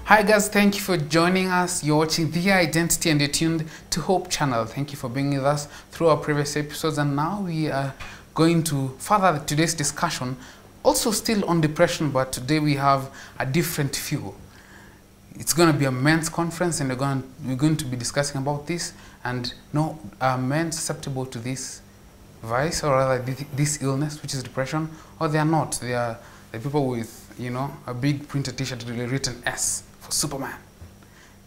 Hi guys, thank you for joining us. You're watching The Identity and you're tuned to Hope Channel. Thank you for being with us through our previous episodes, and now we are going to further today's discussion, also still on depression, but today we have a different view. It's going to be a men's conference and we're going to be discussing about this, and no, are men susceptible to this vice, or rather this illness, which is depression, or they are not. They are the people with, you know, a big printed t-shirt written S for Superman.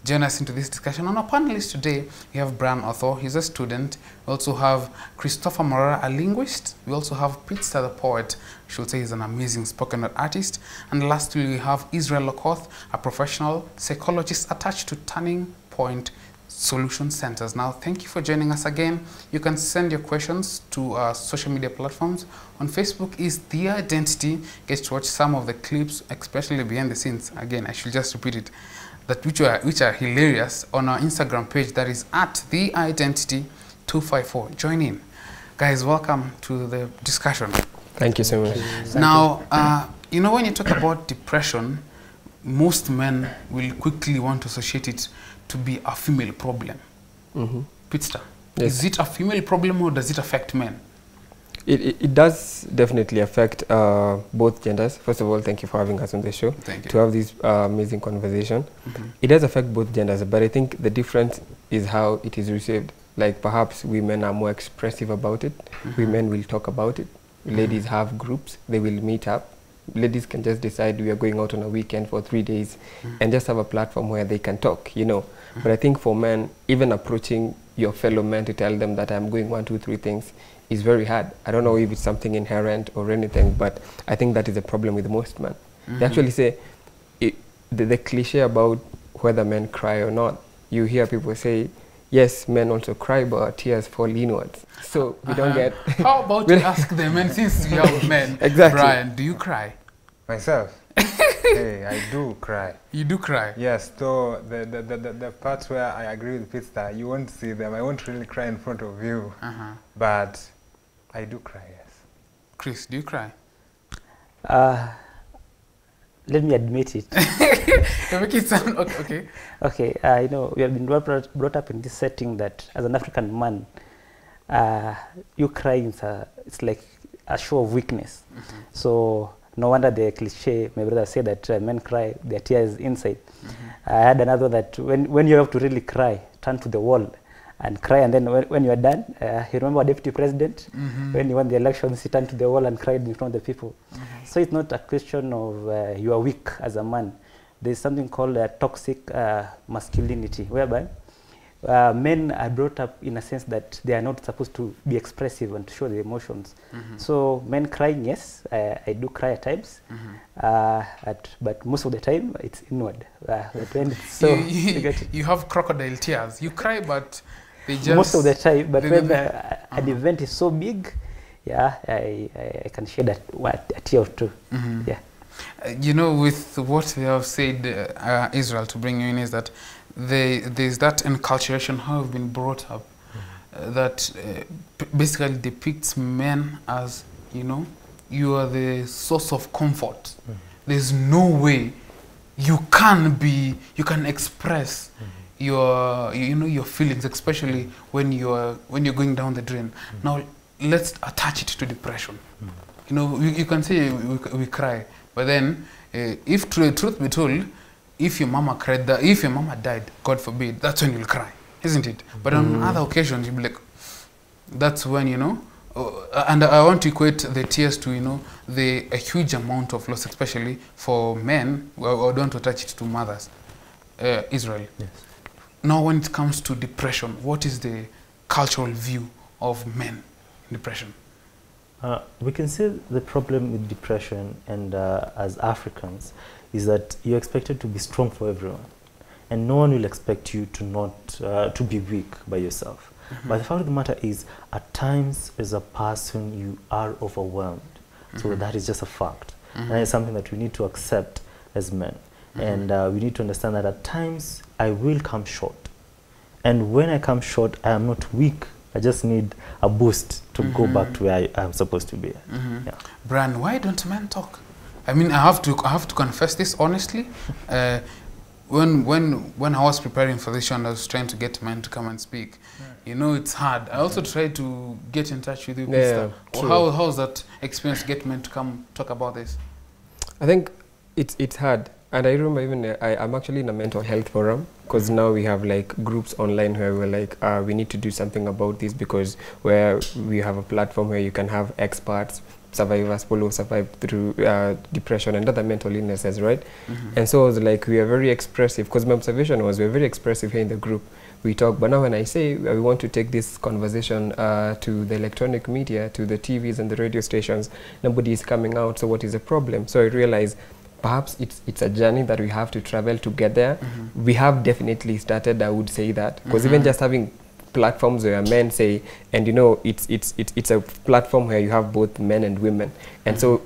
Join us into this discussion. On our panelists today, we have Brian Otho, he's a student. We also have Christopher Morera, a linguist. We also have Pete Star, the poet. I should say he's an amazing spoken word artist. And lastly, we have Israel Lokoth, a professional psychologist attached to Turning Point Solution Centers. Now, thank you for joining us again. You can send your questions to our social media platforms. On Facebook is The Identity. Get to watch some of the clips, especially behind the scenes. Again, I should just repeat it, that which are hilarious, on our Instagram page, that is at The Identity 254. Join in. Guys, welcome to the discussion. Thank you so much. Now, you know, when you talk about depression, most men will quickly want to associate it to be a female problem. Pitster, yes. Is it a female problem or does it affect men? It does definitely affect both genders. First of all, thank you for having us on the show. Thank you. To have this amazing conversation. It does affect both genders, but I think the difference is how it is received. Like perhaps women are more expressive about it. Women will talk about it. Ladies have groups, they will meet up. Ladies can just decide we are going out on a weekend for 3 days and just have a platform where they can talk, you know. But I think for men, even approaching your fellow men to tell them that I'm going 1, 2, 3 things is very hard. I don't know if it's something inherent or anything, but I think that is a problem with most men. They actually say, the cliche about whether men cry or not, you hear people say, yes, men also cry, but our tears fall inwards. So we don't get... How about you ask the men, since we are men? Exactly. Brian, do you cry? Myself? Hey, I do cry. You do cry? Yes, though the parts where I agree with Pete, you won't see them. I won't really cry in front of you. But I do cry, yes. Chris, do you cry? Let me admit it. You make it sound okay. Okay, you know, we have been brought up in this setting that as an African man, you crying, it's like a show of weakness. So no wonder the cliche, my brother said that men cry, their tears inside. I had another that when you have to really cry, turn to the wall and cry, and then when you are done, you remember our deputy president, when he won the elections, he turned to the wall and cried in front of the people. So it's not a question of you are weak as a man. There's something called toxic masculinity, whereby men are brought up in a sense that they are not supposed to be expressive and to show their emotions. So men crying, yes, I do cry at times, but most of the time it's inward. When it's so you have crocodile tears. You cry, but they just... Most of the time, but when an event is so big, yeah, I can shed a tear or two. Yeah. You know, with what they have said, Israel, to bring you in, is that there's that enculturation, how we've been brought up, that basically depicts men as, you know, you are the source of comfort. There's no way you can express your, you know, your feelings, especially when you're going down the drain. Now, let's attach it to depression. You know, you can say we cry, but then if truth be told, if your mama cried, if your mama died, God forbid, that's when you'll cry, isn't it? But on other occasions, you'll be like, that's when, you know, and I want to equate the tears to, you know, a huge amount of loss, especially for men. Well, I don't want to attach it to mothers. Israel. Yes. Now, when it comes to depression, what is the cultural view of men in depression? We can say the problem with depression and as Africans is that you're expected to be strong for everyone, and no one will expect you to not to be weak by yourself. But the fact of the matter is, at times as a person you are overwhelmed. So that is just a fact, and it's something that we need to accept as men. And we need to understand that at times I will come short, and when I come short, I am not weak. I just need a boost to go back to where I am supposed to be. Yeah. Brian, why don't men talk? I mean, I have to confess this honestly. When I was preparing for this show and I was trying to get men to come and speak, you know, it's hard. I also tried to get in touch with you, Pista. How's that experience to get men to come talk about this? I think it's hard. And I remember even I'm actually in a mental health forum, because now we have like groups online where we're like, we need to do something about this, because where we have a platform where you can have experts, survivors, people who survive through depression and other mental illnesses, right? And so it was like, we are very expressive, because my observation was we're very expressive here in the group. We talk, but now when I say we want to take this conversation to the electronic media, to the TVs and the radio stations, nobody is coming out. So what is the problem? So I realized perhaps it's a journey that we have to travel to get there. We have definitely started, I would say that, because even just having platforms where men say, and you know, it's a platform where you have both men and women. And so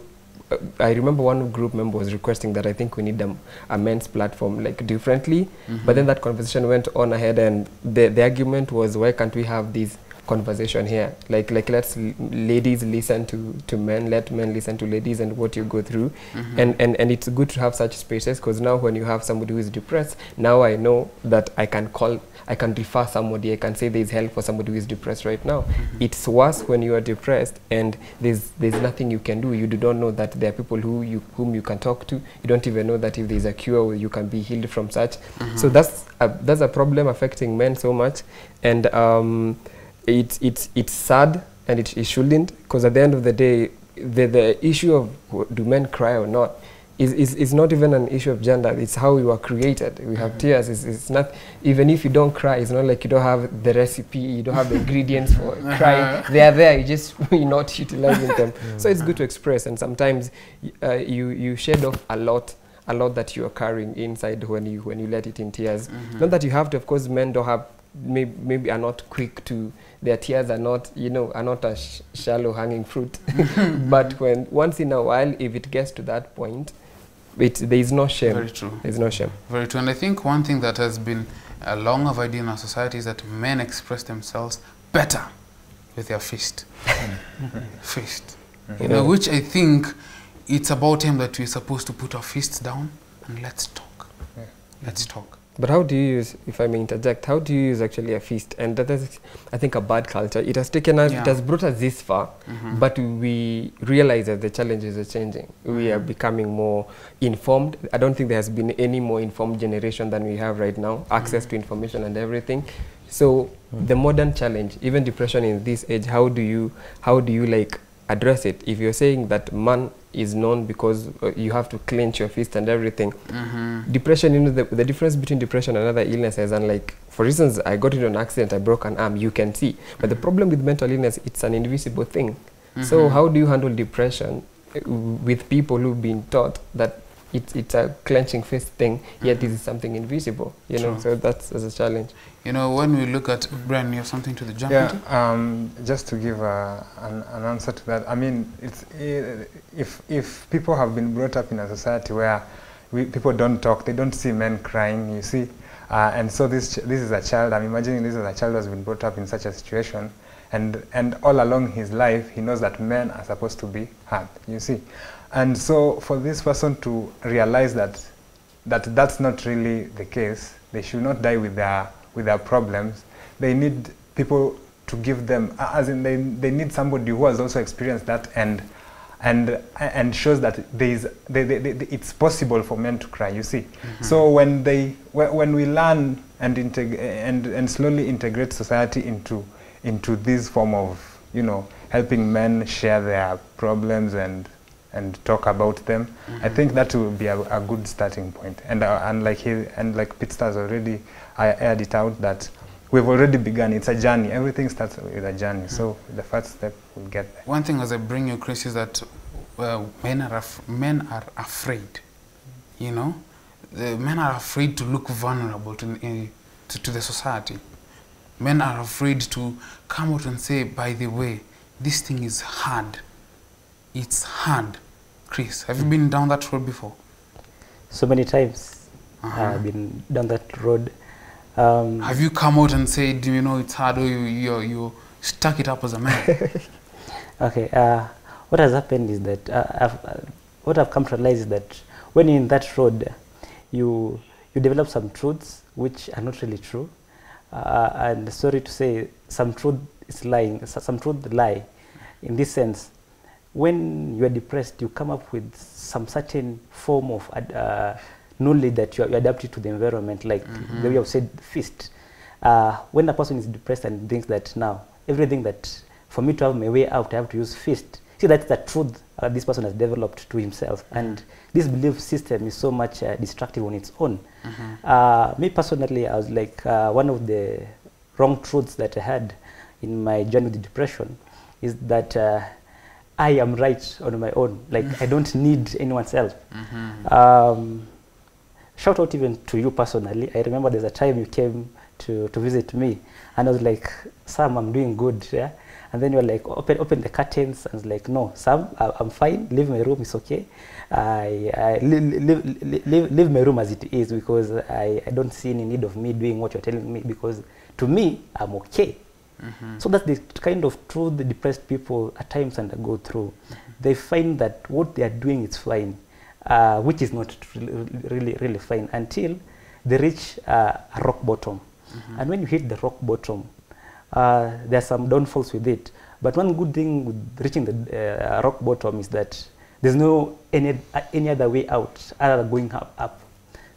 I remember one group member was requesting that I think we need a men's platform like differently, but then that conversation went on ahead, and the argument was, why can't we have these conversation here, like let's ladies listen to men, let men listen to ladies and what you go through. And it's good to have such spaces, because now when you have somebody who is depressed, now I know that I can refer somebody, I can say there's help for somebody who is depressed right now. It's worse when you are depressed and there's nothing you can do. You do not know that there are people whom you can talk to. You don't even know that if there's a cure, you can be healed from such. So that's a problem affecting men so much. And it's sad, and it shouldn't, because at the end of the day, the issue of do men cry or not is not even an issue of gender. It's how you are created. We have tears. It's not, even if you don't cry, it's not like you don't have the recipe, you don't have the ingredients for crying. They are there, you're not utilizing them. So it's good to express, and sometimes you shed off a lot that you are carrying inside when you let it in tears. Not that you have to, of course, men don't have, maybe are not quick to, their tears are not, are not a shallow hanging fruit. But once in a while, if it gets to that point, there is no shame. Very true. There is no shame. Very true. And I think one thing that has been a long overdue in our society is that men express themselves better with their fist. Fist. Which I think it's about time that we're supposed to put our fists down and let's talk. Let's talk. But how do you use, if I may interject, how do you use actually a fist? And that is, I think, a bad culture. It has taken us, it has brought us this far, but we realize that the challenges are changing. We are becoming more informed. I don't think there has been any more informed generation than we have right now, access to information and everything. So the modern challenge, even depression in this age, how do you like address it? If you're saying that man is known because you have to clench your fist and everything. Depression, the difference between depression and other illnesses, and like, for instance, I got into an accident, I broke an arm, you can see. But the problem with mental illness, it's an invisible thing. So how do you handle depression with people who've been taught that it's a clenching fist thing, yet this is something invisible, so that's a challenge. When we look at, Brian, you have something to jump into? Just to give an answer to that, I mean, if people have been brought up in a society where people don't talk, they don't see men crying, you see, and so this is a child, I'm imagining this is a child who has been brought up in such a situation, and all along his life, he knows that men are supposed to be hard, you see. And so for this person to realize that's not really the case, they should not die with their problems. They need people to give them, as in they need somebody who has also experienced that and shows that it's possible for men to cry, you see. So when we learn and slowly integrate society into this form of, helping men share their problems and talk about them, I think that will be a good starting point. And like Pete has already aired it out, that we've already begun. It's a journey. Everything starts with a journey. So the first step, we'll get there. One thing as I bring you, Chris, is that men are afraid. You know, the men are afraid to look vulnerable to the society. Men are afraid to come out and say, by the way, this thing is hard. It's hard. Chris, have you been down that road before? So many times I've been down that road. Have you come out and said, you know, it's hard, or you stuck it up as a man? Okay, what has happened is that what I've come to realize is that when you're in that road, you develop some truths which are not really true, and sorry to say, some truth is lying. Some truth lie, in this sense. When you are depressed, you come up with some certain form of knowledge that you adapted to the environment, like the way I've said, feast. When a person is depressed and thinks that now everything that for me to have my way out, I have to use feast. See, that's the truth this person has developed to himself, and this belief system is so much destructive on its own. Me personally, I was like, one of the wrong truths that I had in my journey with depression is that I am right on my own. Like, I don't need anyone's help. Shout out even to you personally. I remember there's a time you came to visit me, and I was like, Sam, I'm doing good, yeah? And then you were like, open the curtains. And I was like, no, Sam, I'm fine. Leave my room, it's okay. Leave my room as it is, because I don't see any need of me doing what you're telling me, because to me, I'm okay. So that's the kind of truth the depressed people at times undergo through. They find that what they are doing is fine, which is not really fine, until they reach a rock bottom. And when you hit the rock bottom, there are some downfalls with it. But one good thing with reaching the rock bottom is that there's no any other way out other than going up.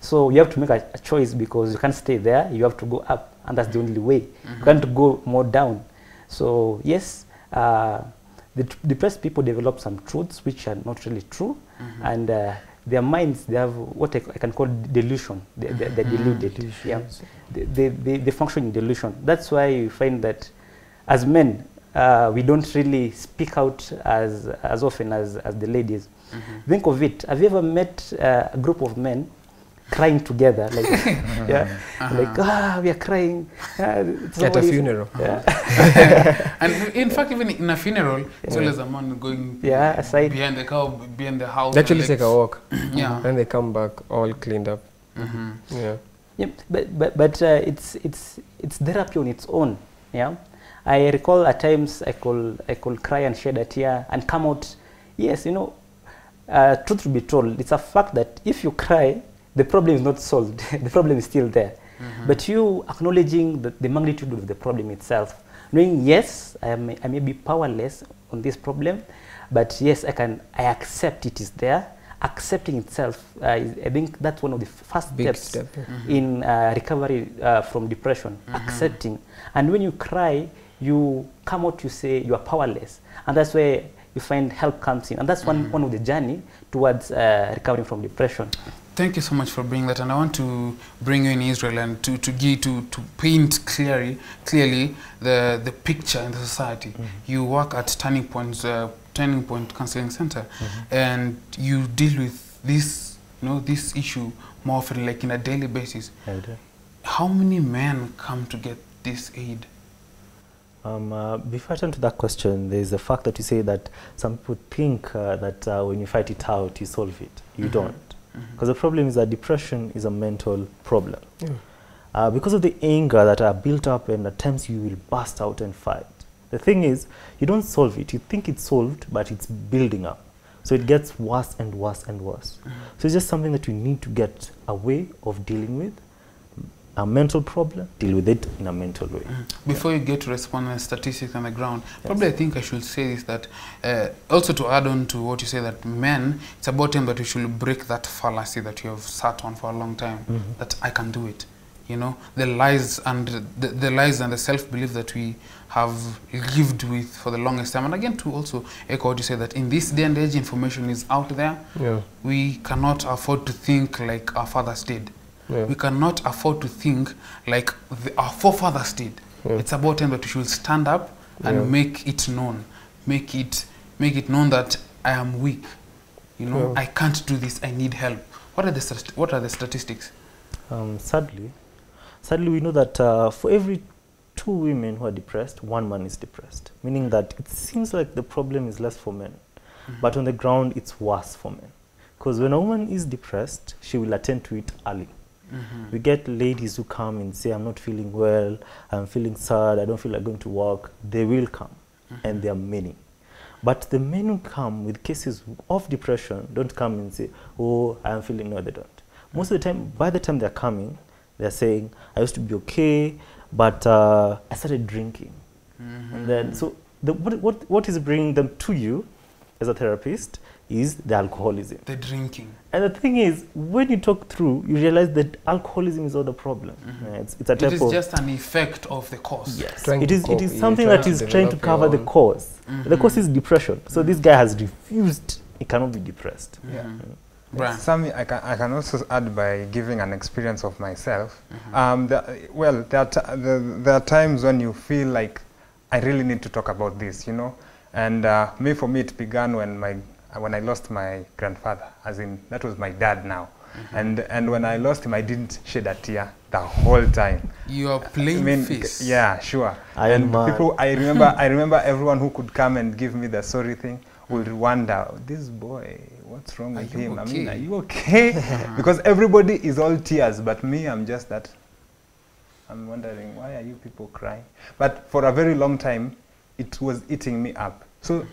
So you have to make a choice, because you can't stay there. You have to go up, and that's the only way. You can't go more down. So yes, the depressed people develop some truths which are not really true, and their minds, they have what I can call delusion. They're deluded. Yeah. They function in delusion. That's why you find that as men, we don't really speak out as often as the ladies. Think of it. Have you ever met a group of men crying together, like, like, we are crying at a funeral? And in fact, even in a funeral, it's always a man going aside behind the cow, behind the house. They actually take a walk, and they come back all cleaned up. But it's therapy on its own. Yeah, I recall at times I could cry and shed a tear and come out. Yes, you know, truth to be told, it's a fact that if you cry, the problem is not solved. The problem is still there. But you acknowledging the magnitude of the problem itself, knowing, yes, I may be powerless on this problem, but yes, I accept it is there. Accepting itself, I think that's one of the first steps in recovery from depression. Accepting. And when you cry, you come out, you say you are powerless. And that's where you find help comes in. And that's one of the journey towards recovering from depression. Thank you so much for bringing that, and I want to bring you in Israel and to paint clearly the picture in the society. You work at Turning Point Counseling Center, and you deal with this, this issue more often, like in a daily basis. How many men come to get this aid? Before I turn to that question, there's the fact that you say that some people think that when you fight it out, you solve it. You don't. Because the problem is that depression is a mental problem. Because of the anger that are built up, and at times you will burst out and fight. The thing is, you don't solve it. You think it's solved, but it's building up. So it gets worse and worse and worse. So it's just something that you need to get a way of dealing with. A mental problem, deal with it in a mental way. Before you get to respond on statistics on the ground, probably I think I should say this, that also to add on to what you say, that men, it's about time that we should break that fallacy that you have sat on for a long time, that I can do it. The lies and the self-belief that we have lived with for the longest time. And again, to also echo what you say, that in this day and age, information is out there. We cannot afford to think like our fathers did. We cannot afford to think like our forefathers did. It's about time that we should stand up and make it known. Make it known that I am weak. You know, I can't do this. I need help. What are the statistics? Sadly, we know that for every 2 women who are depressed, 1 man is depressed. Meaning that it seems like the problem is less for men, but on the ground it's worse for men. Because when a woman is depressed, she will attend to it early. We get ladies who come and say, I'm not feeling well, I'm feeling sad, I don't feel like going to work. They will come, and there are many. But the men who come with cases of depression don't come and say, oh, I'm feeling, no, they don't. Most of the time, by the time they're coming, they're saying, I used to be okay, but I started drinking. And then, so what is bringing them to you as a therapist is the alcoholism. The drinking. And the thing is, when you talk through, you realize that alcoholism is not the problem. It's a type of... It is just an effect of the cause. Yes. It is something that is trying to cover the cause. The cause is depression. So this guy has refused. He cannot be depressed. Something I can also add by giving an experience of myself. There are times when you feel like I really need to talk about this, you know. And for me, it began when I lost my grandfather, as in that was my dad now. And when I lost him, I didn't shed a tear the whole time. You are plain face. Yeah, sure. I remember everyone who could come and give me the sorry thing would wonder, this boy, what's wrong with him? Okay? I mean, are you okay? Because everybody is all tears, but me, I'm just that. I'm wondering, why are you people crying? But for a very long time, it was eating me up. So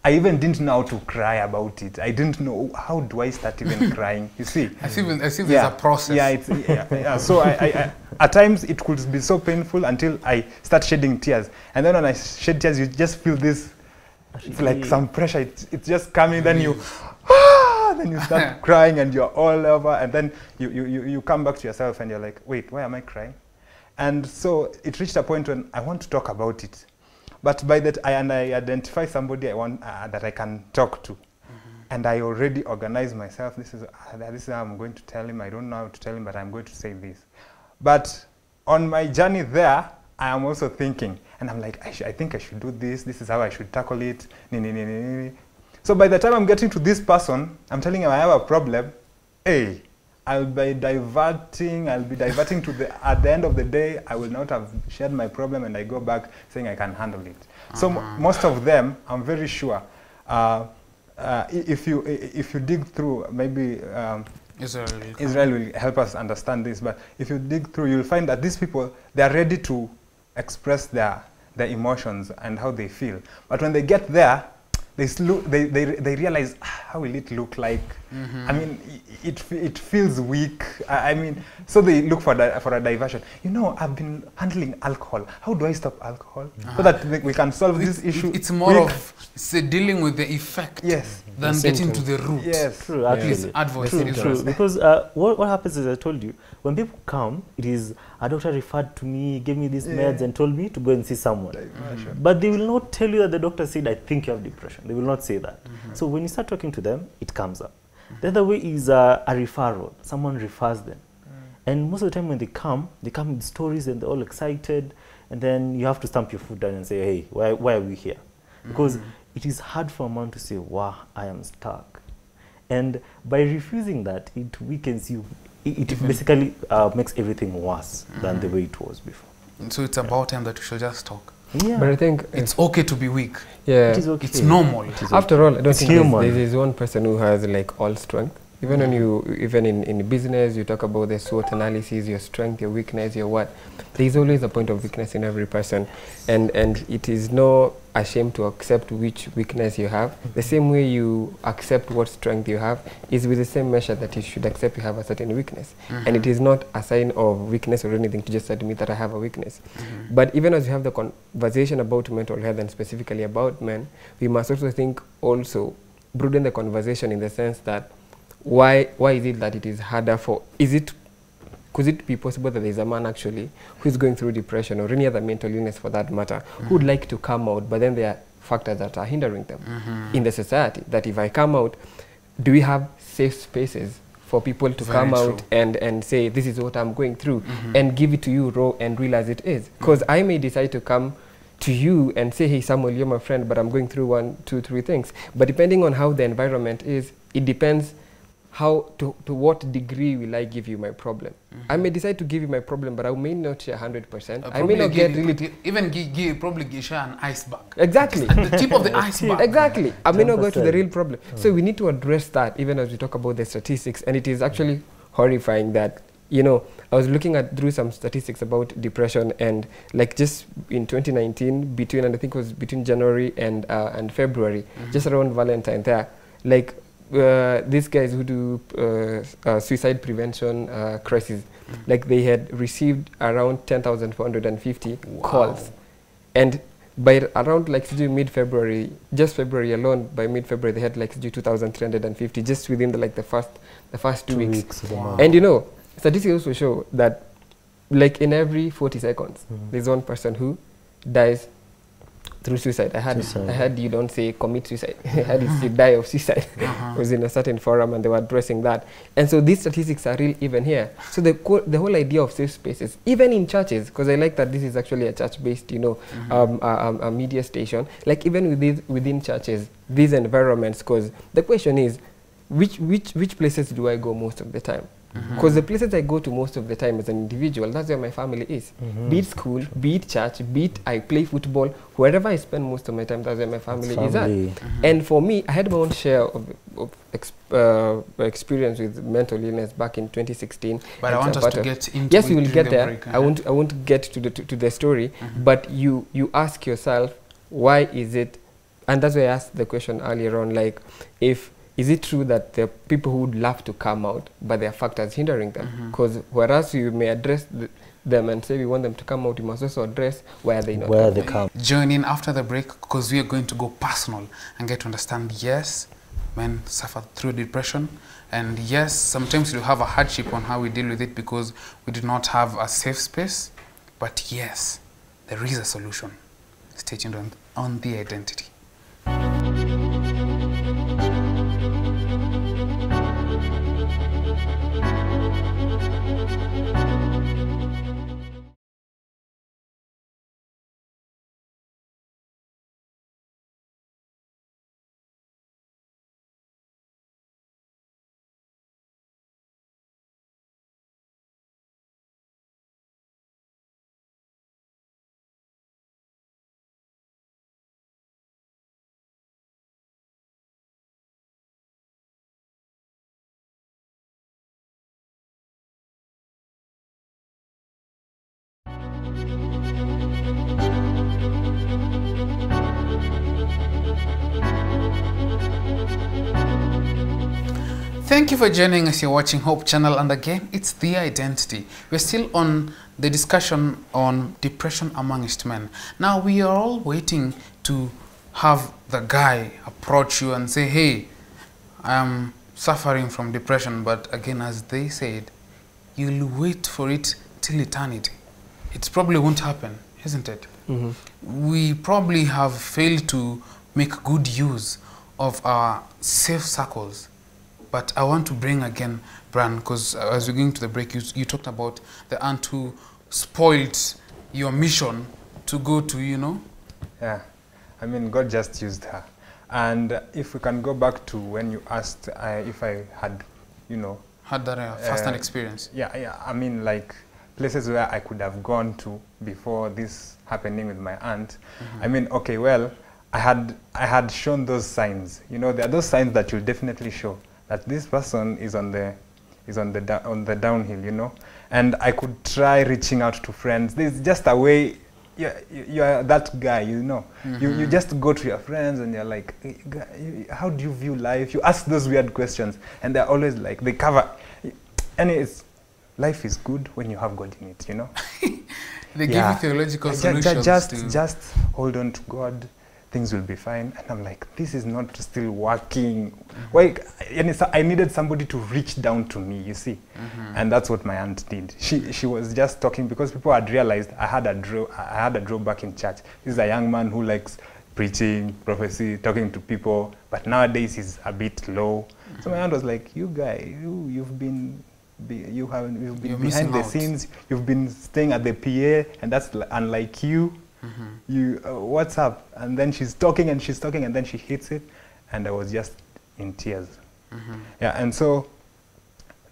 I even didn't know how to cry about it. I didn't know, how do I start even crying? You see? I see there's a process. Yeah, so I at times it could be so painful until I start shedding tears. And then when I shed tears, you just feel this, it's like some pressure. It's just coming, then you start crying and you're all over. And then you come back to yourself and you're like, wait, why am I crying? And so it reached a point when I want to talk about it. But by that, I identify somebody I want that I can talk to, and I already organize myself. This is how I'm going to tell him. I don't know how to tell him, but I'm going to say this. But on my journey there, I am also thinking, and I'm like, I think I should do this. This is how I should tackle it. So by the time I'm getting to this person, I'm telling him I have a problem. Hey, I'll be diverting to at the end of the day, I will not have shared my problem, and I go back saying I can handle it. So most of them, I'm very sure, if you dig through, maybe Israel will help us understand this, but if you dig through, you'll find that these people, they are ready to express their emotions and how they feel. But when they get there, they realize, how will it look like? I mean, it feels weak. I mean, so they look for a diversion. You know, I've been handling alcohol. How do I stop alcohol so that we can solve this issue? It's more of dealing with the effect than getting to the root. Yes, true. Actually, true. Because what happens is, I told you, when people come, it is a doctor referred to me, gave me these meds, and told me to go and see someone. But they will not tell you that the doctor said, I think you have depression. They will not say that. So when you start talking to them, it comes up. The other way is a referral. Someone refers them. And most of the time when they come with stories and they're all excited, and then you have to stamp your foot down and say, hey, why are we here? Because it is hard for a man to say, wow, I am stuck. And by refusing that, it weakens you. It basically makes everything worse than the way it was before. So it's about time that we should just talk. Yeah. But I think it's okay to be weak. Yeah, it is okay. It's normal. After all, I don't think there's one person who has like all strength. Even when even in business, you talk about the SWOT analysis, your strength, your weakness, your what. There's always a point of weakness in every person, and it is no shame to accept which weakness you have. The same way you accept what strength you have is with the same measure that you should accept you have a certain weakness. And it is not a sign of weakness or anything to just admit that I have a weakness. But even as we have the conversation about mental health and specifically about men, we must also think broaden the conversation in the sense that why is it that it is harder could it be possible that there's a man actually who is going through depression or any other mental illness for that matter, who would like to come out, but then there are factors that are hindering them in the society, that if I come out, do we have safe spaces for people to Very come true. out and say, this is what I'm going through, and give it to you raw and real as it is. Because I may decide to come to you and say, hey, Samuel, you're my friend, but I'm going through 1, 2, 3 things. But depending on how the environment is, it depends how to what degree will I give you my problem. I may decide to give you my problem, but I may not share 100%. I may not get really... Even probably share an iceberg. Exactly. At the tip of the iceberg. Exactly. I may not go to the 10%. real problem. So we need to address that even as we talk about the statistics. And it is actually horrifying that, you know, I was looking through some statistics about depression, and like just in 2019, between, and I think it was between January and February, just around Valentine there, like these guys who do suicide prevention crisis, like they had received around 10,450 calls. And by around like mid-February, just February alone, by mid-February they had like 2,350 just within the first 2 weeks. Wow. And you know, statistics also show that like in every 40 seconds, there's one person who dies through suicide. I heard you don't say commit suicide. I heard you say die of suicide. It was in a certain forum and they were addressing that. And so these statistics are real even here. So the whole idea of safe spaces, even in churches, because I like that this is actually a church-based, you know, a media station, like even within churches, these environments, because the question is, which places do I go most of the time? Because the places I go to most of the time as an individual, that's where my family is. Be it school, be it church, be it I play football, wherever I spend most of my time, that's where my family is at. And for me, I had my own share of experience with mental illness back in 2016. But I want us to get into yes, it. we will get there. Break, I won't get to the story, but you ask yourself, why is it? And that's why I asked the question earlier on, like, is it true that there are people who would love to come out, but there are factors hindering them? Because whereas you may address them and say we want them to come out, you must also address where they not where they come. Join in after the break, because we are going to go personal and get to understand, yes, men suffer through depression, and yes, sometimes we have a hardship on how we deal with it because we do not have a safe space, but yes, there is a solution. Stay tuned on The Identity. Thank you for joining us. You're watching Hope Channel, and again, it's The Identity. We're still on the discussion on depression amongst men. Now, we are all waiting to have the guy approach you and say, hey, I'm suffering from depression. But again, as they said, you'll wait for it till eternity. It probably won't happen, isn't it? We probably have failed to make good use of our safe circles. But I want to bring again, Bran, because as we're going to the break, you talked about the aunt who spoiled your mission to go to, you know? Yeah, I mean, God just used her. And if we can go back to when you asked if I had, you know... Had that first-hand experience. Yeah, I mean, like, places where I could have gone to before this happening with my aunt. I mean, okay, well, I had shown those signs. You know, there are those signs that you'll definitely show that this person is on the downhill, you know. And I could try reaching out to friends. There's just a way. You're that guy, you know. You just go to your friends and you're like, hey, how do you view life? You ask those weird questions, and they're always like, they cover. And life is good when you have God in it, you know. They give you theological solutions. Just hold on to God. Things will be fine. And I'm like, this is not still working. Why? And I needed somebody to reach down to me, you see. And that's what my aunt did. She was just talking because people had realized I had a drawback in church. This is a young man who likes preaching, prophecy, talking to people, but nowadays he's a bit low. So my aunt was like, you guy, you've been behind the scenes, you've been staying at the PA, and that's unlike you. You, what's up? And then she's talking, and then she hits it, and I was just in tears. Yeah, and so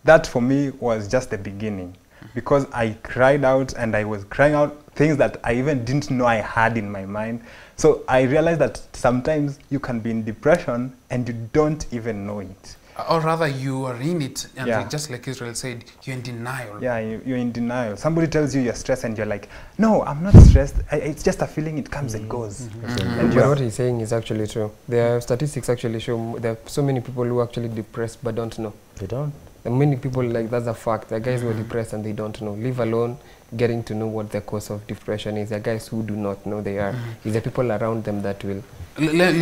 that for me was just the beginning, because I cried out, and I was crying out things that I even didn't know I had in my mind. So I realized that sometimes you can be in depression and you don't even know it. Or rather, you are in it, and just like Israel said, you're in denial. Yeah, you're in denial. Somebody tells you you're stressed, and you're like, no, I'm not stressed. It's just a feeling, it comes and goes. And what he's saying is actually true. There are statistics actually show there are so many people who are actually depressed but don't know. They don't. And many people, like, that's a fact. There are guys who are depressed and they don't know. Leave alone getting to know what the cause of depression is. There are guys who do not know they are. It's the people around them that will. Let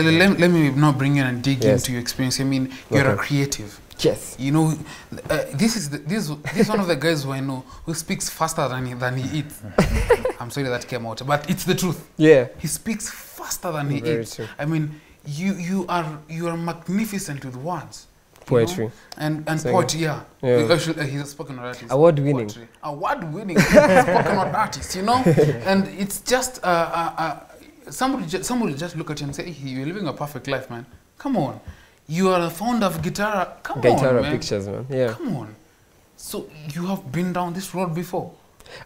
me now bring in and dig into your experience. I mean, you're a creative. Yes. You know, this is one of the guys who I know who speaks faster than he eats. I'm sorry that came out, but it's the truth. Yeah. He speaks faster than he eats. True. I mean, you are magnificent with words. Poetry. And poetry, yeah. He's a spoken word artist. Award-winning. Award-winning spoken word artist, you know? And it's just, somebody just look at you and say, hey, you're living a perfect life, man. Come on. You are a founder of Guitarra. Come on, man. Pictures, man. Yeah. Come on. So you have been down this road before?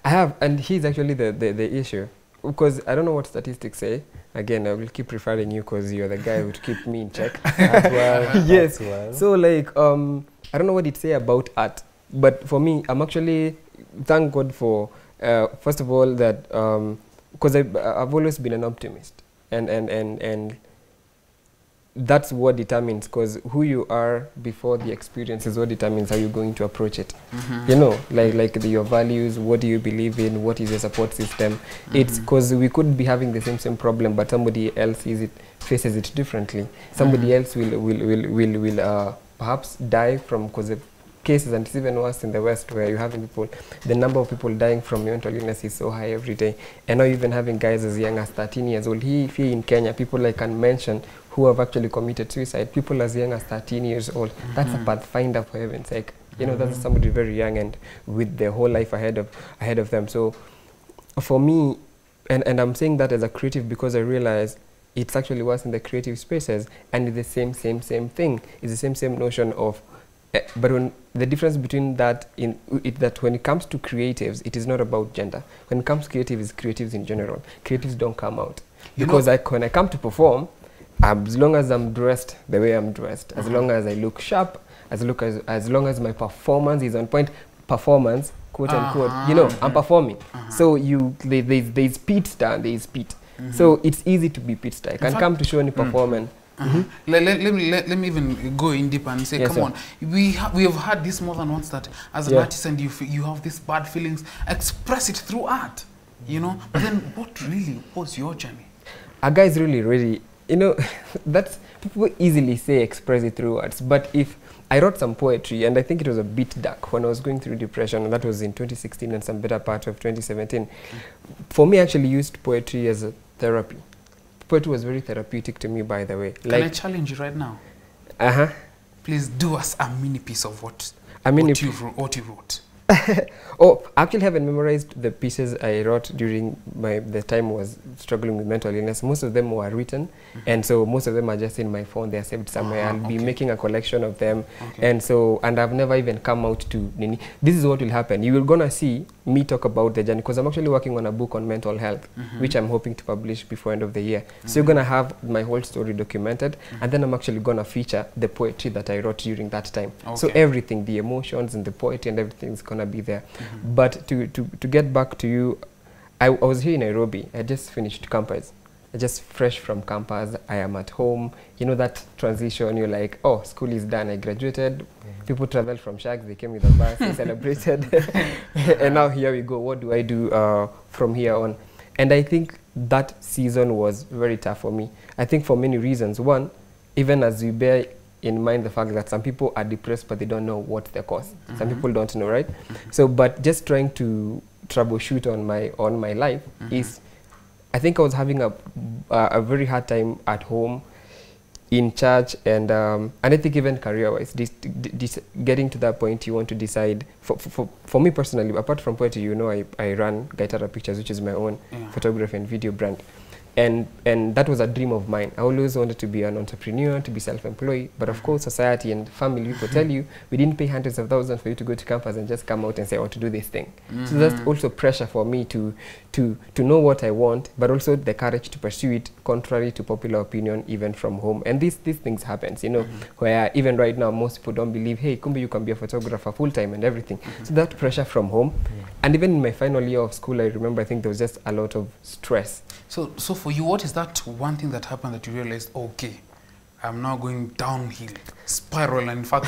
I have, and he's actually the issue. Because I don't know what statistics say. Again, I will keep referring you because you're the guy who would keep me in check. As well. Yes. As well. So, like, I don't know what it say about art. But for me, I'm actually, thank God for, first of all, that, because I've always been an optimist. And that's what determines, because who you are before the experience is what determines how you're going to approach it. You know, like your values, what do you believe in, what is your support system. It's because we could be having the same problem, but somebody else faces it differently. Somebody else will perhaps die from, because of cases, and it's even worse in the West, where you're having people, the number of people dying from mental illness is so high every day. And now even having guys as young as 13 years old. Here in Kenya, people I can mention who have actually committed suicide, people as young as 13 years old. That's a pathfinder, for heaven's sake. You know, that's somebody very young and with their whole life ahead of them. So for me, and I'm saying that as a creative because I realize it's actually worse in the creative spaces, and it's the same thing. It's the same notion of, but when the difference between that that when it comes to creatives, it is not about gender. When it comes to creatives, it's creatives in general. Creatives don't come out. Because when I come to perform, as long as I'm dressed the way I'm dressed, as long as I look sharp, as long as my performance is on point, performance, quote unquote, you know, I'm performing. So there's pit star, there's pit. So it's easy to be pit star. I can come to show any performance. Let me even go in deep and say, yes, come on, we have had this more than once, that as an artist and you have these bad feelings, express it through art, you know. But then what really was your journey? A guy's really, you know, that's, people easily say express it through words, but if I wrote some poetry, and I think it was a bit dark when I was going through depression, and that was in 2016 and some better part of 2017. For me, I actually used poetry as a therapy. Poetry was very therapeutic to me, by the way. Can I challenge you right now? Please do us a mini piece of what you wrote. Oh, I actually haven't memorized the pieces I wrote during the time I was struggling with mental illness. Most of them were written, and so most of them are just in my phone. They're saved somewhere. I'll be making a collection of them, and I've never even come out to Nini. This is what will happen. You will gonna see me talk about the journey, because I'm actually working on a book on mental health, which I'm hoping to publish before end of the year. So you're gonna have my whole story documented, and then I'm actually gonna feature the poetry that I wrote during that time. So everything, the emotions and the poetry and everything is gonna be there. But to get back to you, I was here in Nairobi. I just finished campus. I just fresh from campus. I am at home. You know that transition, you're like, oh, school is done. I graduated. People traveled from Shags. They came with a bus. They celebrated. And now here we go. What do I do from here on? And I think that season was very tough for me. I think for many reasons. One, even as we bear in mind the fact that some people are depressed, but they don't know what the cause. Some people don't know, right? So, but just trying to troubleshoot on my life is, I think I was having a very hard time at home, in church, and I think even career-wise, getting to that point, you want to decide. For me personally, apart from poetry, you know, I run Gaitara Pictures, which is my own photography and video brand. And that was a dream of mine. I always wanted to be an entrepreneur, to be self-employed. But of course, society and family people tell you, we didn't pay hundreds of thousands for you to go to campus and just come out and say, I want to do this thing. So that's also pressure for me to know what I want, but also the courage to pursue it, contrary to popular opinion, even from home. And these things happens, you know, where even right now, most people don't believe, hey, Kumbi, you can be a photographer full-time and everything. So that pressure from home. And even in my final year of school, I remember, I think there was just a lot of stress. So for you, what is that one thing that happened that you realized, okay, I'm now going downhill, spiral, and in fact,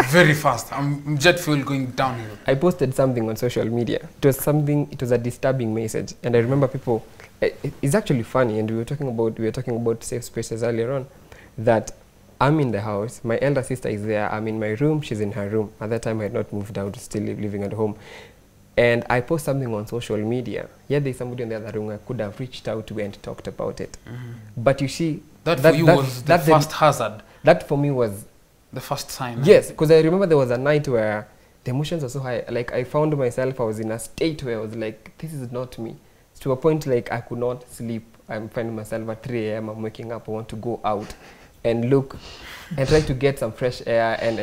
very fast. I'm jet fuel going downhill. I posted something on social media. It was a disturbing message. And I remember people, it's actually funny, and we were talking about safe spaces earlier on, that I'm in the house, my elder sister is there, I'm in my room, she's in her room. At that time, I had not moved out, still living at home. And I post something on social media. Yeah, there's somebody in the other room I could have reached out to and talked about it. But you see, that for you was the first hazard. That for me was the first sign. Yes, because I remember there was a night where the emotions were so high. Like, I found myself, I was in a state where I was like, this is not me. To a point like I could not sleep. I'm finding myself at 3 a.m. I'm waking up. I want to go out and look and try to get some fresh air and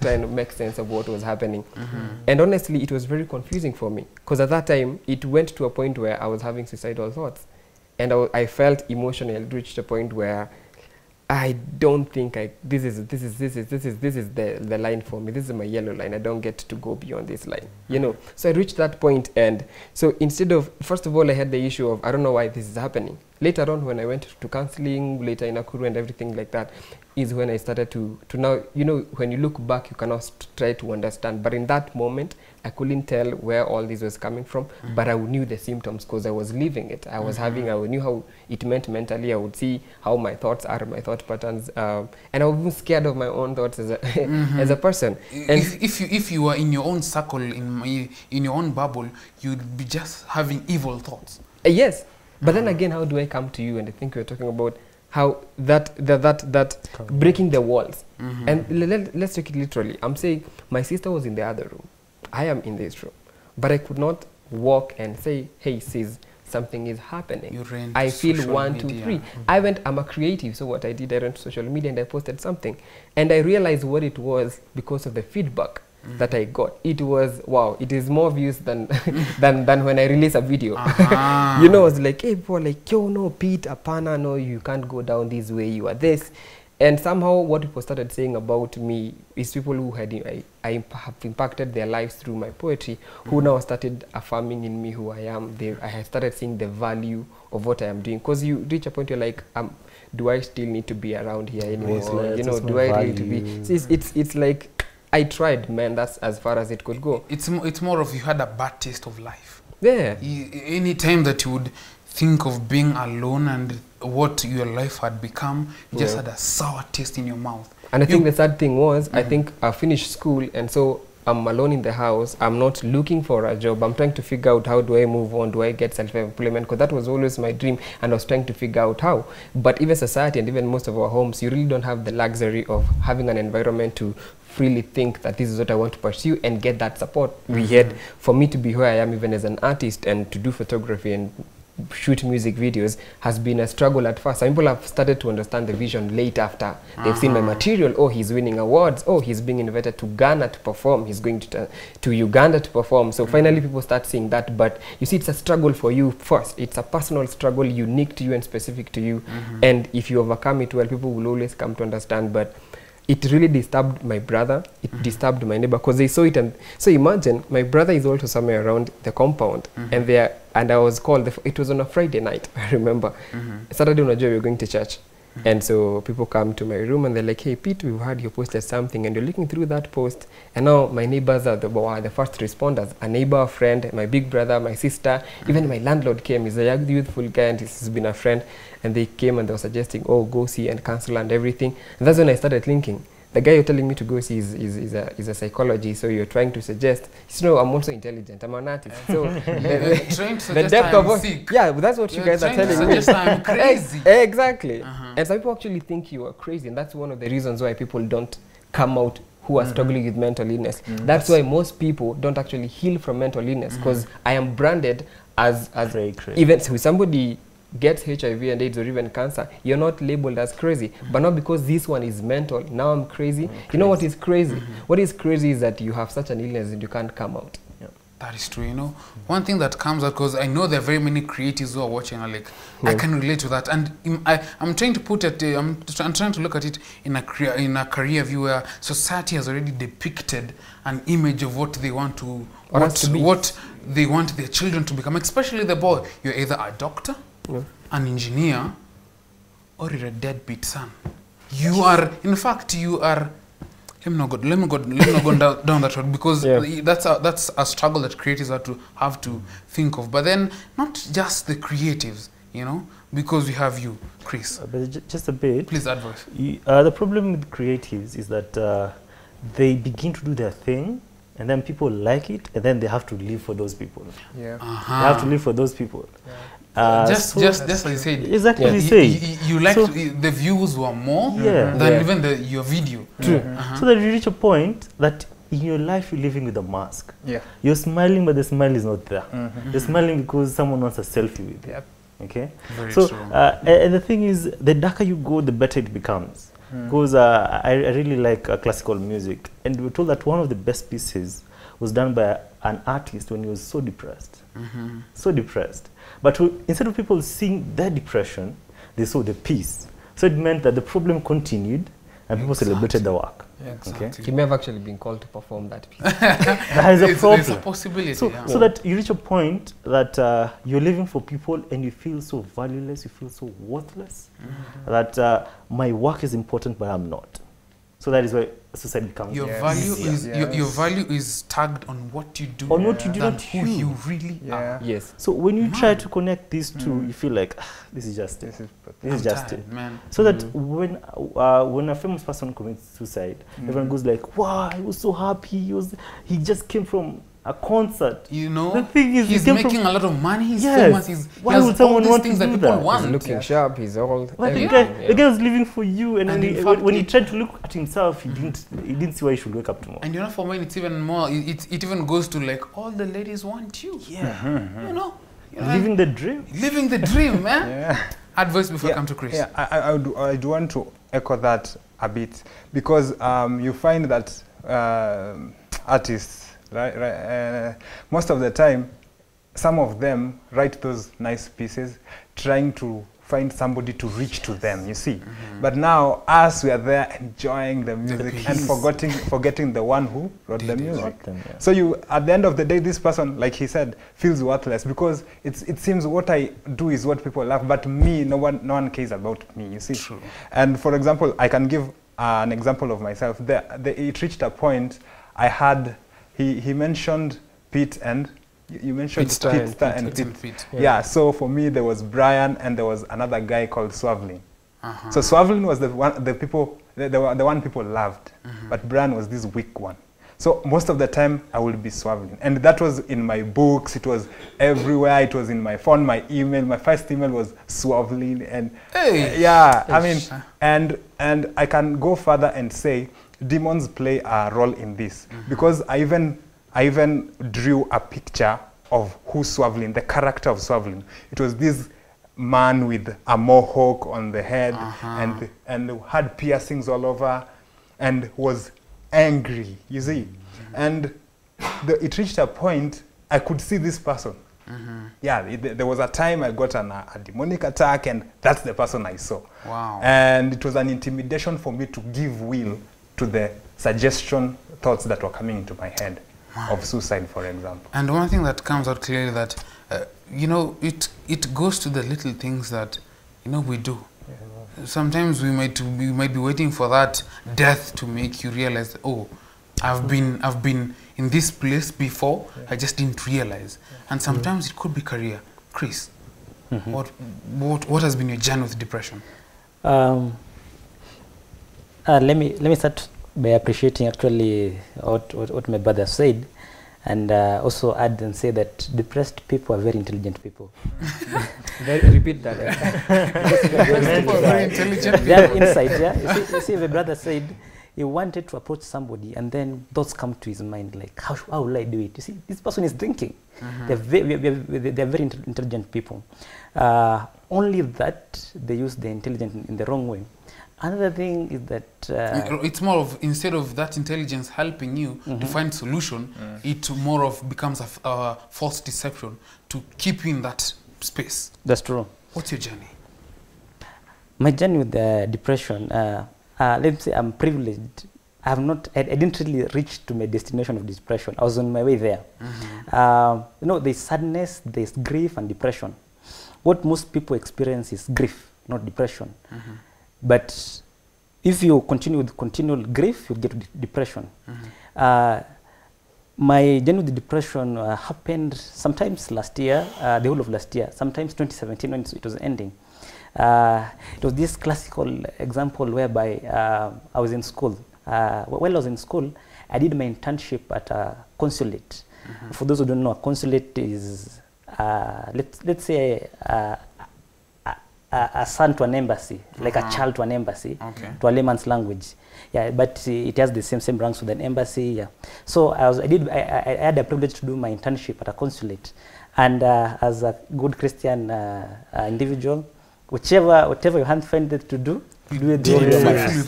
trying to make sense of what was happening. And honestly, it was very confusing for me, because at that time it went to a point where I was having suicidal thoughts, and I felt emotionally reached a point where I don't think this is the line for me. This is my yellow line. I don't get to go beyond this line, you know. So I reached that point, and so instead of, first of all, I had the issue of, I don't know why this is happening. Later on, when I went to counseling, later in Nakuru and everything like that, is when I started to now, you know, when you look back, you cannot try to understand. But in that moment, I couldn't tell where all this was coming from, but I knew the symptoms because I was living it. I was I knew how it meant mentally. I would see how my thoughts are, my thought patterns, and I was even scared of my own thoughts as a, as a person. And if you were in your own circle, in your own bubble, you'd be just having evil thoughts. Yes. But then again, how do I come to you? And I think we're talking about how that breaking the walls. And let's take it literally. I'm saying my sister was in the other room. I am in this room. But I could not walk and say, hey, sis, something is happening. I feel 1, 2, 3. I'm a creative, so what I did, I went to social media and I posted something. And I realized what it was because of the feedback that I got. It was, wow, it is more views than than when I release a video. You know, I was like, hey, people like, yo, no, Pete, apana, no, you can't go down this way, you are this. And somehow what people started saying about me is people who had, I have impacted their lives through my poetry, who now started affirming in me who I am. I have started seeing the value of what I am doing. Because you reach a point you're like, do I still need to be around here anymore? You know, do I need to be? So it's like, I tried, man. That's as far as it could go. It's more of you had a bad taste of life. Yeah. Any time that you would think of being alone and what your life had become, you just had a sour taste in your mouth. And I think the sad thing was, I think I finished school, and so I'm alone in the house. I'm not looking for a job. I'm trying to figure out how do I move on? Do I get self-employment? Because that was always my dream, and I was trying to figure out how. But even society and even most of our homes, you really don't have the luxury of having an environment to freely think that this is what I want to pursue and get that support. We had, for me to be who I am even as an artist and to do photography and shoot music videos has been a struggle at first. Some people have started to understand the vision late after they've seen my material. Oh, he's winning awards. Oh, he's being invited to Ghana to perform. He's going to Uganda to perform. So finally people start seeing that. But you see, it's a struggle for you first. It's a personal struggle unique to you and specific to you. And if you overcome it well, people will always come to understand. But it really disturbed my brother. It disturbed my neighbor because they saw it. And so imagine, my brother is also somewhere around the compound, and I was called. It was on a Friday night, I remember. Saturday, we were going to church. And so people come to my room and they're like, hey, Pete, we've heard you posted something, and you're looking through that post. And now my neighbors are the first responders. A neighbor, a friend, my big brother, my sister, even my landlord came. He's a young, youthful guy, and he's been a friend. And they came and they were suggesting, oh, go see and cancel and everything. And that's when I started thinking, the guy you're telling me to go see is a psychologist, so you're trying to suggest, I'm also intelligent, I'm an artist. So the depth of what, yeah, that's what you guys are telling me. I'm crazy. Exactly. And some people actually think you are crazy, and that's one of the reasons why people don't come out who are struggling with mental illness. That's why most people don't actually heal from mental illness, because I am branded as even so somebody gets HIV and AIDS or even cancer, you're not labeled as crazy, but not because this one is mental, now I'm crazy. You know what is crazy? What is crazy is that you have such an illness and you can't come out. That is true, you know. One thing that comes out, because I know there are very many creatives who are watching, are like, I can relate to that. And I'm trying to put it, I'm trying to look at it in a career view where society has already depicted an image of what they want to, what they want their children to become, especially the boy. You're either a doctor, an engineer, or you're a deadbeat son. You are, in fact, you are. Let me not go down that road, because that's a struggle that creatives have to think of. But then not just the creatives, you know, because we have you, Chris. But just a bit. Please advise. The problem with creatives is that they begin to do their thing, and then people like it, and then they have to live for those people. Yeah. They have to live for those people. Just as you said. Exactly as you say. You like the views were more than even your video. True. So that you reach a point that in your life you're living with a mask. Yeah. You're smiling, but the smile is not there. You're smiling because someone wants a selfie with you. Yep. Okay. Very so true. and the thing is, the darker you go, the better it becomes. Because I really like classical music, and we were told that one of the best pieces was done by an artist when he was so depressed. So depressed. But instead of people seeing their depression, they saw the peace. So it meant that the problem continued, and people celebrated the work. Exactly. He may have actually been called to perform that piece. That is a problem. There's a possibility. So that you reach a point that you're living for people and you feel so valueless, you feel so worthless, that my work is important, but I'm not. So that is why society becomes your value is tagged on what you do, on what you do, not who you really are. Yes. So when you try to connect these two, you feel like this is just it. This is just it. Man. So that when a famous person commits suicide, everyone goes like, "Wow, he was so happy. He just came from a concert." You know, the thing is, he's making a lot of money. He's famous. Why would someone want to do that? He's looking sharp. He's old. But the guy was living for you, and when he tried to look at himself, he didn't see why he should wake up tomorrow. And you know, for men, it's even more. It even goes to like, all the ladies want you. Yeah. You know, living the dream. Living the dream, man. Advice before I come to Chris. Yeah, I do want to echo that a bit, because you find that artists, most of the time, some of them write those nice pieces trying to find somebody to reach to them, you see. But now, us, we are there enjoying the music and forgetting the one who wrote the music. So you, at the end of the day, this person, like he said, feels worthless, because it seems what I do is what people love, but me, no one cares about me, you see. True. And for example, I can give an example of myself. It reached a point, I had, he mentioned Pete and you mentioned Pete and Pete. Yeah, so for me there was Brian and there was another guy called Swavlin. So Swavlin was the one people loved, but Brian was this weak one. So most of the time I would be Swavlin, and that was in my books, it was everywhere, it was in my phone, my email. My first email was Swavlin, and I mean, and I can go further and say demons play a role in this, because I even drew a picture of who Swavlin, the character of Swavlin. It was this man with a mohawk on the head and had piercings all over and was angry, you see. And it reached a point I could see this person. Yeah, there was a time I got a demonic attack, and that's the person I saw. Wow. And it was an intimidation for me to give will to the thoughts that were coming into my head. Of suicide, for example. And one thing that comes out clearly that, you know, it goes to the little things that, you know, we do. Sometimes we might be waiting for that death to make you realize, oh, I've been in this place before, I just didn't realize. And sometimes it could be career. Chris, what has been your journey with depression? Let me start by appreciating actually what my brother said, and also add and say that depressed people are very intelligent people. Repeat that. Depressed people are very intelligent. They have insight, yeah. You see, the brother said he wanted to approach somebody, and then thoughts come to his mind like, how will I do it? You see, this person is thinking. They're very intelligent people. Only that they use the intelligence in the wrong way. Another thing is that it's more of, instead of that intelligence helping you to find solution, it more of becomes a false deception to keep you in that space. That's true. What's your journey? My journey with depression, let's say I'm privileged. I didn't really reach to my destination of depression. I was on my way there. You know, there's sadness, there's grief and depression. What most people experience is grief, not depression. But if you continue with continual grief, you get depression. My journey with depression happened sometimes last year, the whole of last year, sometimes 2017 when it was ending. It was this classical example whereby I was in school. While I was in school, I did my internship at a consulate. For those who don't know, a consulate is, let's say, a son to an embassy, like a child to an embassy, to a layman's language. Yeah, but it has the same ranks with an embassy. Yeah. So I had the privilege to do my internship at a consulate, and as a good Christian individual, whatever your hand find it to do it with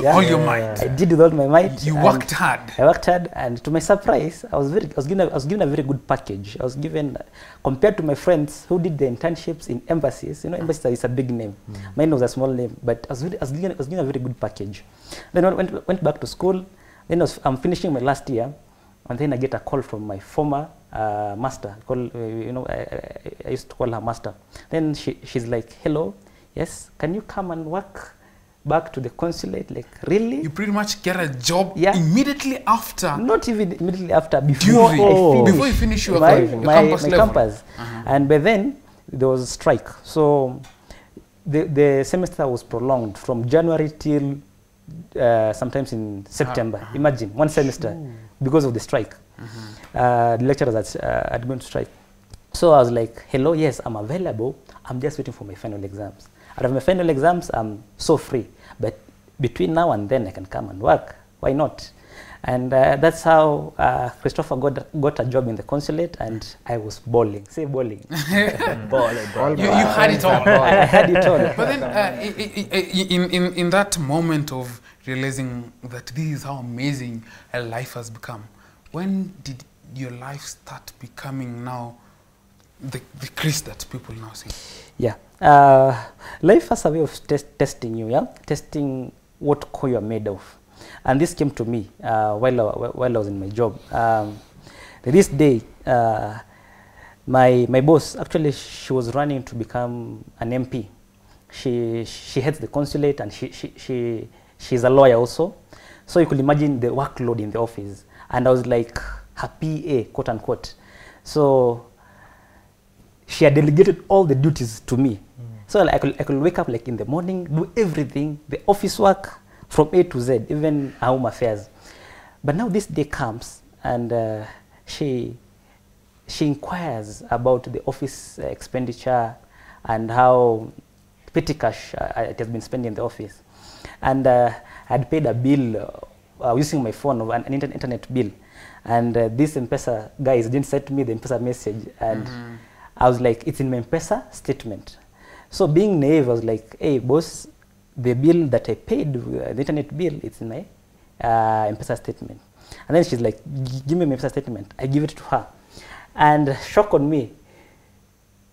all your might. I did with all my might. You worked hard. I worked hard, and to my surprise, I was given a very good package. I was given, compared to my friends who did the internships in embassies. You know, embassies is a big name. Mine was a small name, but I was given a very good package. Then I went back to school. Then I'm finishing my last year, and then I get a call from my former master. I used to call her master. Then she's like, "Hello, yes, can you come and work back to the consulate?" Like, really? You pretty much get a job immediately after. Not even immediately after, before you finish your campus. And by then, there was a strike. So the semester was prolonged from January till sometimes in September. Imagine, one semester because of the strike. The lecturers had gone to strike. So I was like, "Hello, yes, I'm available. I'm just waiting for my final exams. Out of my final exams, I'm so free. But between now and then, I can come and work. Why not?" And that's how Christopher got a job in the consulate, and I was balling. Say balling. Balling. You had it all. I had it all. But then, in that moment of realizing that this is how amazing a life has become, when did your life start becoming now the Chris that people now see? Yeah. Life has a way of testing you, testing what core you're made of. And this came to me while I was in my job. This day, my boss, actually, she was running to become an MP. She heads the consulate, and she's a lawyer also. So you could imagine the workload in the office. And I was like her PA, quote unquote. So she had delegated all the duties to me. So I could wake up like in the morning, do everything, the office work from A to Z, even home affairs. But now this day comes, and she inquires about the office expenditure and how petty cash it has been spent in the office. And I had paid a bill using my phone, an internet bill. And this M-Pesa guys didn't send me the M-Pesa message. And I was like, it's in my M-Pesa statement. So being naive, I was like, "Hey, boss, the bill that I paid, the internet bill, it's in my M-Pesa statement." And then she's like, "Give me my M-Pesa statement." I give it to her. And shock on me,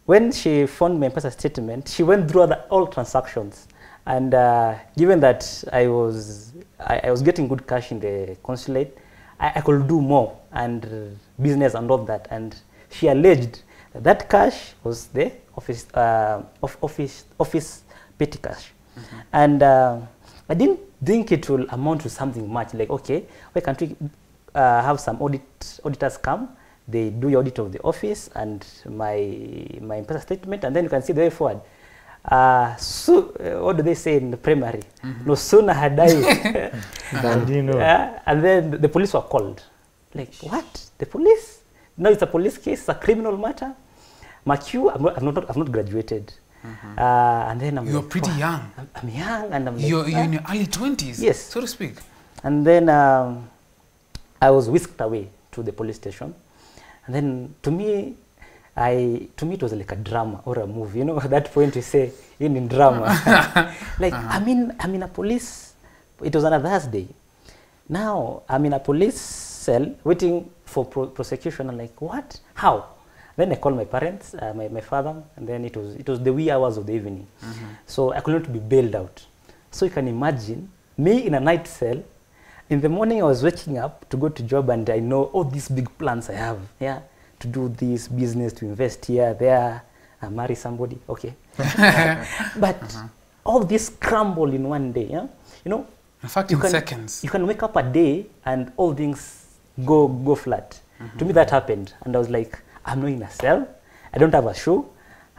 when she found my M-Pesa statement, she went through all transactions. And given that I was getting good cash in the consulate, I could do more and business and all that. And she alleged that cash was the office petty cash. And I didn't think it will amount to something much. Like, okay, why can't we have some auditors come? They do your audit of the office and my M-Pesa statement, and then you can see the way forward. what do they say in the primary? No sooner had I. And you know, And then the police were called. Like, what? The police? No, it's a police case, it's a criminal matter. Macu, I've not graduated. And then I'm You're like, pretty wow, young. I'm young, and I'm like, You're in your early 20s, yes, so to speak. And then I was whisked away to the police station. And then to me it was like a drama or a movie. You know, at that point you say, in drama. Like, I'm in a police, it was on a Thursday. Now, I'm in a police cell waiting for prosecution. I'm like, what? How? Then I called my parents, my father, and then it was the wee hours of the evening. So I couldn't be bailed out. So you can imagine me in a night cell. In the morning I was waking up to go to job, and I know all these big plans I have, yeah, to do this business, to invest here, there, marry somebody, okay. But all this crumble in one day, yeah? You know, in fact, in seconds. You can wake up a day and all things go flat. To me that happened, and I was like, I'm not in a cell, I don't have a show,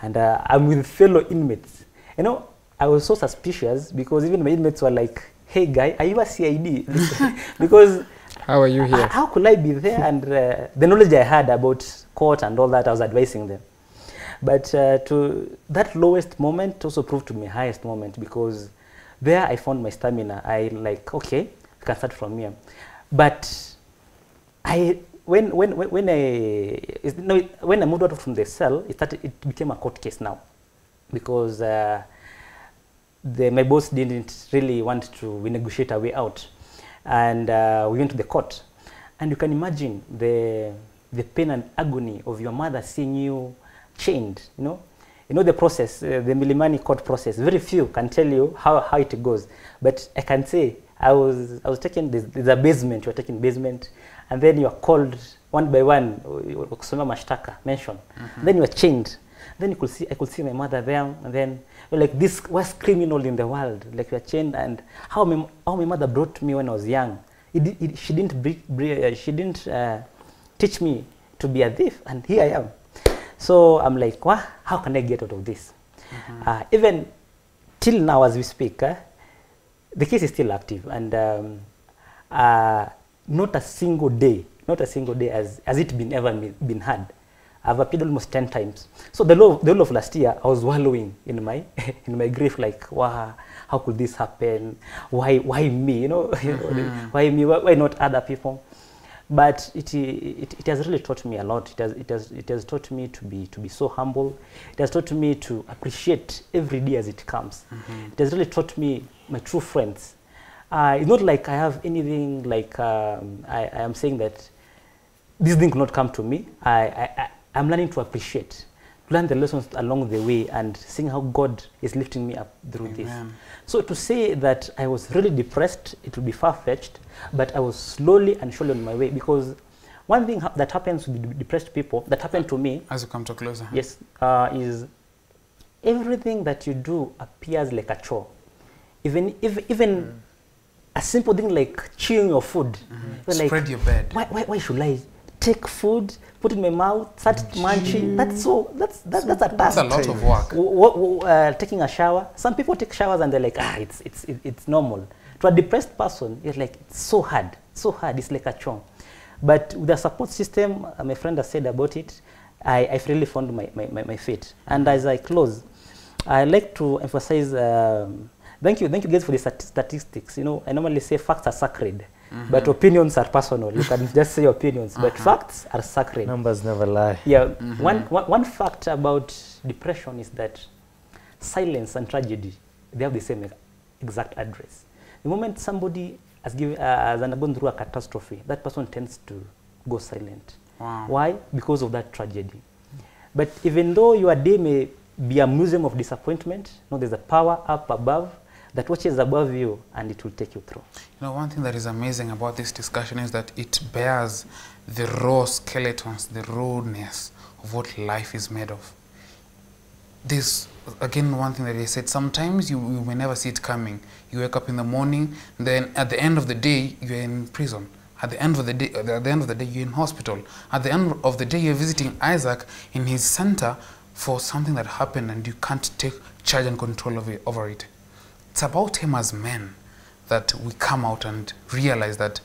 and I'm with fellow inmates. You know, I was so suspicious because even my inmates were like, hey guy, are you a CID? Because how are you here? How could I be there? And the knowledge I had about court and all that, I was advising them. But to that lowest moment also proved to be my highest moment, because there I found my stamina. I like, okay, I can start from here. But when I moved out from the cell, it became a court case now, because my boss didn't really want to negotiate our way out, and we went to the court. And you can imagine the pain and agony of your mother seeing you chained. You know the process, the Milimani court process. Very few can tell you how it goes, but I can say I was taken. There's a basement. You're taking basement, and then you're called one by one. Kusoma mashtaka mention. Then you're chained. Then I could see my mother there, and then like, this worst criminal in the world. Like, you're chained, and how my mother brought me when I was young. She didn't teach me to be a thief, and here I am. So I'm like, wow, how can I get out of this? Even till now, as we speak, the case is still active, and not a single day has it been had. I've appealed almost 10 times. So the whole of last year, I was wallowing in my grief, like, wow, how could this happen? Why me? You know, why me? Why not other people? But it has really taught me a lot. It has taught me to be so humble. It has taught me to appreciate every day as it comes. It has really taught me my true friends. It's not like I have anything like I am saying that this thing could not come to me. I'm learning to appreciate, to learn the lessons along the way, and seeing how God is lifting me up through this. So to say that I was really depressed, it would be far-fetched, but I was slowly and surely on my way, because one thing that happens with depressed people, that happened to me, as you come to closer, yes, is everything that you do appears like a chore. Even a simple thing like chewing your food. Spread like, your bed. Why should I take food, put it in my mouth, start munching? That's a task. That's a lot of work. Taking a shower. Some people take showers and they're like, it's normal. To a depressed person, it's like, it's so hard. It's like a chore. But with the support system, my friend has said about it, I really found my feet. And as I close, I like to emphasize, thank you guys for the statistics. You know, I normally say facts are sacred, but opinions are personal. You can just say opinions, but facts are sacred. Numbers never lie. Yeah, one fact about depression is that silence and tragedy, they have the same exact address. The moment somebody has gone through a catastrophe, that person tends to go silent. Wow. Why? Because of that tragedy. But even though your day may be a museum of disappointment, there's a power up above that watches above you, and it will take you through. You know, one thing that is amazing about this discussion is that it bears the raw skeletons, the rawness of what life is made of. This, again, one thing that they said, sometimes you may never see it coming. You wake up in the morning, then at the end of the day, you're in prison. At the end of the day, you're in hospital. At the end of the day, you're visiting Isaac in his center for something that happened and you can't take charge and control over it. It's about time as men that we come out and realize that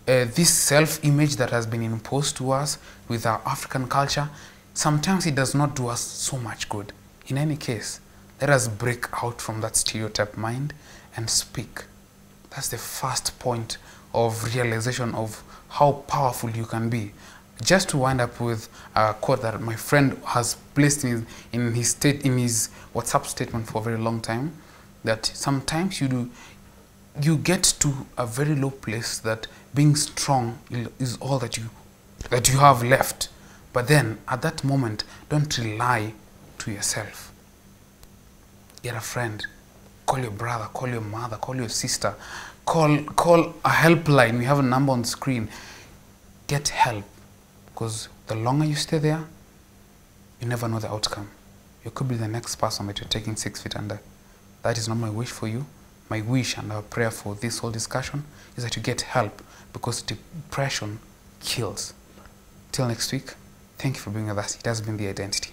this self-image that has been imposed to us with our African culture, sometimes it does not do us so much good. In any case, let us break out from that stereotype mind and speak. That's the first point of realization of how powerful you can be. Just to wind up with a quote that my friend has placed in his WhatsApp statement for a very long time, that sometimes you get to a very low place that being strong is all that you have left. But then at that moment, don't rely to yourself. Get a friend, call your brother, call your mother, call your sister, call a helpline. We have a number on the screen. Get help, because the longer you stay there, you never know the outcome. You could be the next person that you're taking 6 feet under. That is not my wish for you. My wish and our prayer for this whole discussion is that you get help, because depression kills. Till next week, thank you for being with us. It has been The Identity.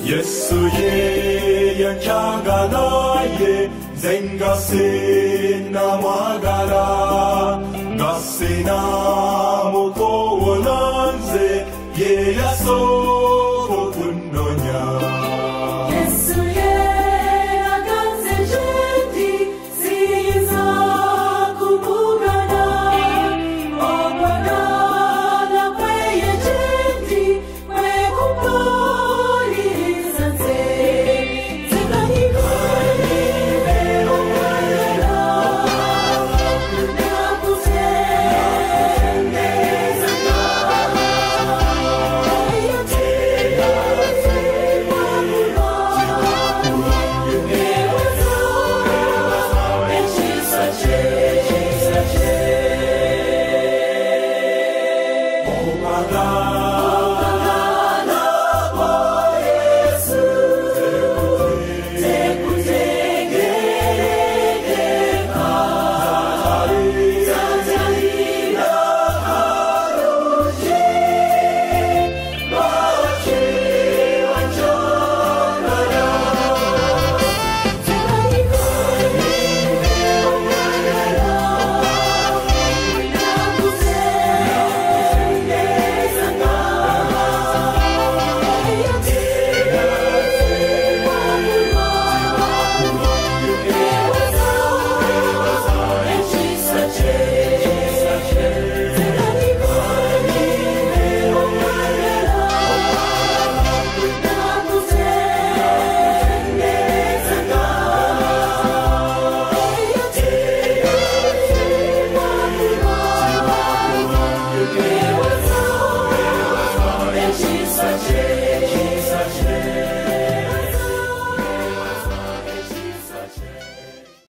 Yesu ye yanjagala ye zenga sena mwagala ngasena muko wolanze ye yaso